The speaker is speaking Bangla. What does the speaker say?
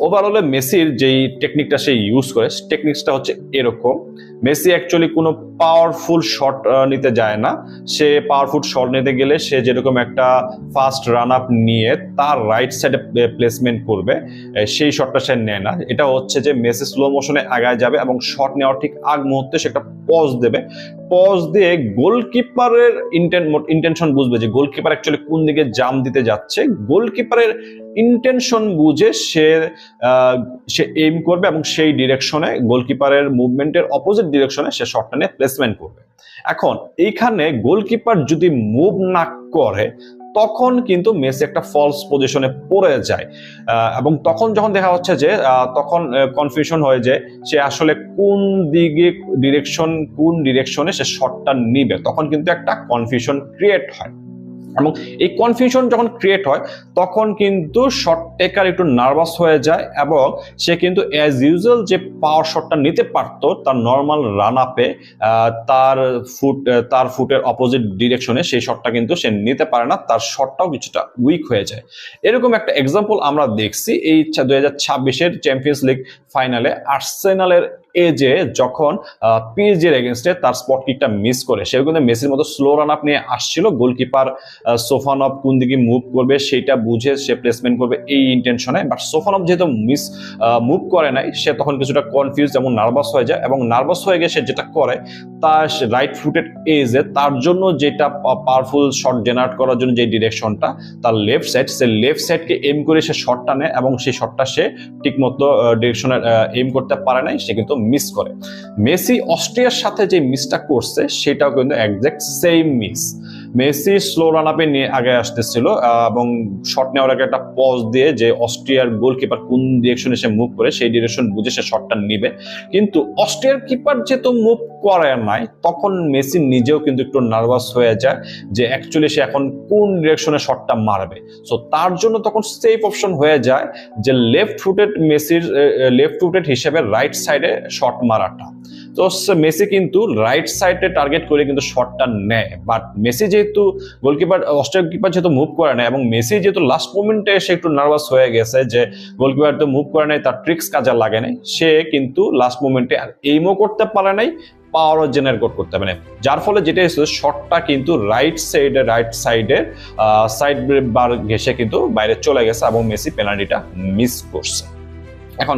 ওভারঅলে মেসির যেই টেকনিকটা সে ইউজ করে টেকনিকসটা হচ্ছে এরকম। মেসি অ্যাকচুয়ালি কোনো পাওয়ারফুল শট নিতে যায় না। সে পাওয়ারফুল শট নিতে গেলে সে যেরকম একটা ফাস্ট রান আপ নিয়ে তার রাইট সাইডে প্লেসমেন্ট করবে, সেই শটটা সে নেয় না। এটা হচ্ছে যে মেসি স্লো মোশনে আগায় যাবে এবং শট নেওয়ার ঠিক আগ মুহূর্তে সে একটা পজ দেবে। পজ দিয়ে গোলকিপারের ইন্টেনশন বুঝবে যে গোলকিপার অ্যাকচুয়ালি কোন দিকে জাম দিতে যাচ্ছে। গোলকিপারের ইন্টেনশন বুঝে সে এইম করবে এবং সেই ডিরেকশনে গোলকিপারের মুভমেন্টের অপোজিট ডিরেকশনে সে শটটা নিয়ে প্লেসমেন্ট করবে। এখন এইখানে গোলকিপার যদি মুভ না করে তখন কিন্তু মেসি একটা ফলস পজিশনে পড়ে যায় এবং তখন যখন দেখা হচ্ছে যে তখন কনফিউশন হয়ে যায় সে আসলে কোন ডিরেকশনে সে শটটা নিবে, তখন কিন্তু একটা কনফিউশন ক্রিয়েট হয়। এবং এই কনফিউশন যখন ক্রিয়েট হয় তখন কিন্তু শট টেকার একটু নার্ভাস হয়ে যায় এবং সে কিন্তু অ্যাজ ইউজুয়াল যে পাওয়ার শটটা নিতে পারতো তার নর্মাল রান আপে তার ফুটের অপোজিট ডিরেকশনে সেই শটটা কিন্তু সে নিতে পারে না, তার শটটাও কিছুটা উইক হয়ে যায়। এরকম একটা এক্সাম্পল আমরা দেখছি এই 2026-এর চ্যাম্পিয়ন্স লিগ ফাইনালে আর্সেনালের এজে যখন পিএসজির এগেইনস্টে তার স্পট কিকটা মিস করে, সেও কিন্তু মেসির মতো স্লো রান আপ নিয়ে আসছিল। গোলকিপার সোফানভ কোন দিকে মুভ করবে সেটা বুঝে সে প্লেসমেন্ট করবে এই ইন্টেনশনে, বাট সোফানভ যেহেতু মুভ করে নাই সে তখন কিছুটা কনফিউজ এবং নার্ভাস হয়ে যায় এবং নার্ভাস হয়ে গিয়ে সে যেটা করে তার রাইট ফুটেড এজে তার জন্য যেটা পাওয়ারফুল শট জেনারেট করার জন্য যে ডিরেকশনটা তার লেফট সাইড, সে লেফট সাইডকে এম করে সে শটটা নেয় এবং সেই শটটা সে ঠিকমতো ডিরেকশনে এম করতে পারে নাই, সে কিন্তু মিস করে। মেসি অস্ট্রিয়ার সাথে যে মিসটা করছে সেটাও কিন্তু exact same miss. Messi slow run আপে নিয়ে আগে আসতেছিল এবং শট নেওয়ার আগে একটা পজ দিয়ে যে অস্ট্রিয়ার গোলকিপার কোন ডিরেকশনে সে মুভ করে সেই ডিরেকশন বুঝে সে শটটা নিবে, কিন্তু অস্ট্রিয়ার কিপার যেহেতু মুভ করে নাই তখন মেসি নিজেও কিন্তু একটু নার্ভাস হয়ে যায় যে অ্যাকচুয়ালি সে এখন কোন ডিরেকশনে শটটা মারবে। সো তার জন্য তখন সেফ অপশন হয়ে যায় যে মেসির লেফট ফুটেড হিসেবে রাইট সাইডে শট মারাটা। তো মেসি কিন্তু রাইট সাইডে টার্গেট করে কিন্তু শটটা নেয়, বাট মেসি যেহেতু অস্ট্রিয়ার কিপার যেহেতু মুভ করে না এবং মেসি যেহেতু লাস্ট মোমেন্টে এসে একটু নার্ভাস হয়ে গেছে যে গোলকিপার তো মুভ করে নাই, তার ট্রিক্স কাজে লাগে নাই, সে কিন্তু লাস্ট মোমেন্টে আর এইমও করতে পারে নাই, পাওয়ারও জেনারেট করতে পারে, যার ফলে যেটা হচ্ছে শটটা কিন্তু রাইট সাইডের সাইড বার ঘেসে কিন্তু বাইরে চলে গেছে এবং মেসি পেনাল্টিটা মিস করছে। এখন